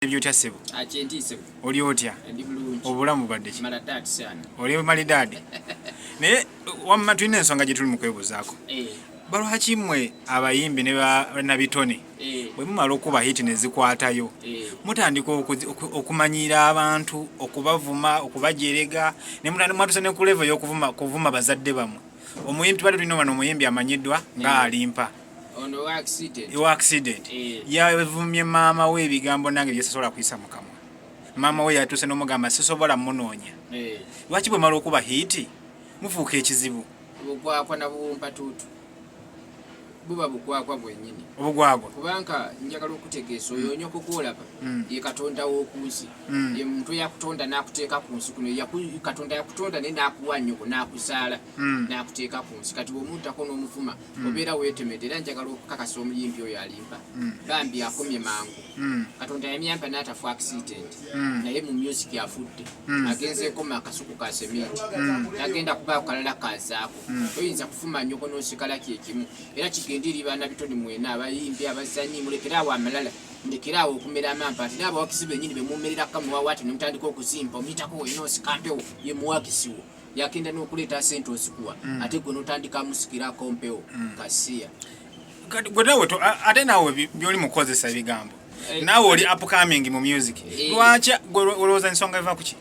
Ebyotya sebo. Achenti sebo. Oli otya? Ndi bulungi. Obulamu badde ki? Maladadi sana. Oli malidadi. Naye wamma tulina ensonga gye tuli mu kwebuzaako. Balwaki mmwe abayimbi ne nabitone bwe mumala okuba hiti ne zikwatayo mutandika okumanyira abantu okubavuma okubajerega ne mwatuse ne ku level y'okuvuma bazadde bamwe omuyimbi bali tulina wano omuyimbi amanyiddwa nga Alimpa ono accident yavumye maama we ebigambo nange byesasobola kuyisa mu kamwa maama we yatuse n'omugamba sisobola munoonya lwaki bwe mala okuba hiti mufuuka ekizibu bugwakwa na bumpatutu buba bugwagwa bwennyini obugwagwa kubanga njagala okutegeeza oyo onyoko gwolaba ye katonda w'okunsi ye muntu yakutonda n'akuteeka ku nsi kuno katonda yakutonda naye n'akuwa nnyoko n'akuzaala n'akuteeka ku nsi kati bw'omuddako n'omuvuma obeera weetemedde era njagala okukakasa omuyimbi oyo Alimpa bambi akomye mangu katonda yamuyamba n'atafu accident naye mu music afudde agenzeeko mu akasuku ka sementi agenda kubaako kalala kazaako toyinza kufuma nnyoko n'osigala kyekimu era gendiri bana bitoni mwena abayimbi abazanyi mulekerawo amalala mulekerawo okumera amampa ati nabo wakisibe nyinyi bemumerera kamwa wati nemutandika okuzimpa omitako eno sikampewo ye muwakisiwo yakenda n'okuleeta sente osikuwa ate gwe n'otandika musikira kompewo kasiya gwe nawe ate nawe byoli mukozesa ebigambo nawe oli upcoming mu music lwaki olowooza ensonga eva kuki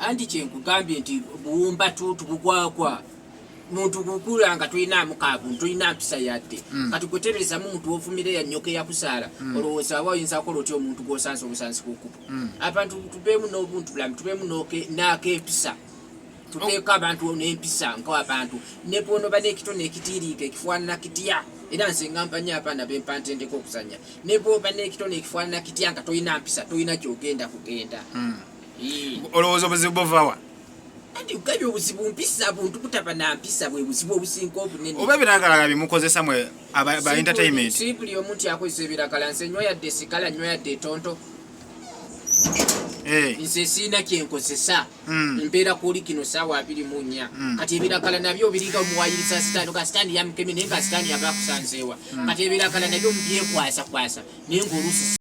andi kyenkugambye nti buwumba tutu bugwagwa muntu kukulanga tulina mukabu tulina mpisa yadde kati kwetereza muntu ofumire ya nyoke ya kusala olowooza wayinza kola otyo omuntu gwosansa obusansi kukupa abantu tubemu n'obuntu bulamu tubemu nake mpisa tuteeka abantu n'empisa nk'abantu ne bono bane ekitone ekitiiriika ekifaanana kitya era nze ngamba nnyo abaana b'empantendeko okusanya ne bo bane ekitone ekifaanana kitya nga tolina mpisa tolina kyogenda kugenda olowooza obuzibu buvawa andi ukabi obuzibu mpisa buntu kutaba na mpisa bwe buzibu obusinko obunene oba ebiragala bimukozesa mwe aba entertainment simply omuntu yakozesa ebiragala nse nyoya de sikala nyoya de tonto nse sina kyenkozesa mbeera kuli kino sawa 24 kati ebiragala nabyo biriga omuwayiriza sitani ka sitani yamkemi nenga sitani yabakusanzewa kati ebiragala nabyo mbyekwasa kwasa nengo olusi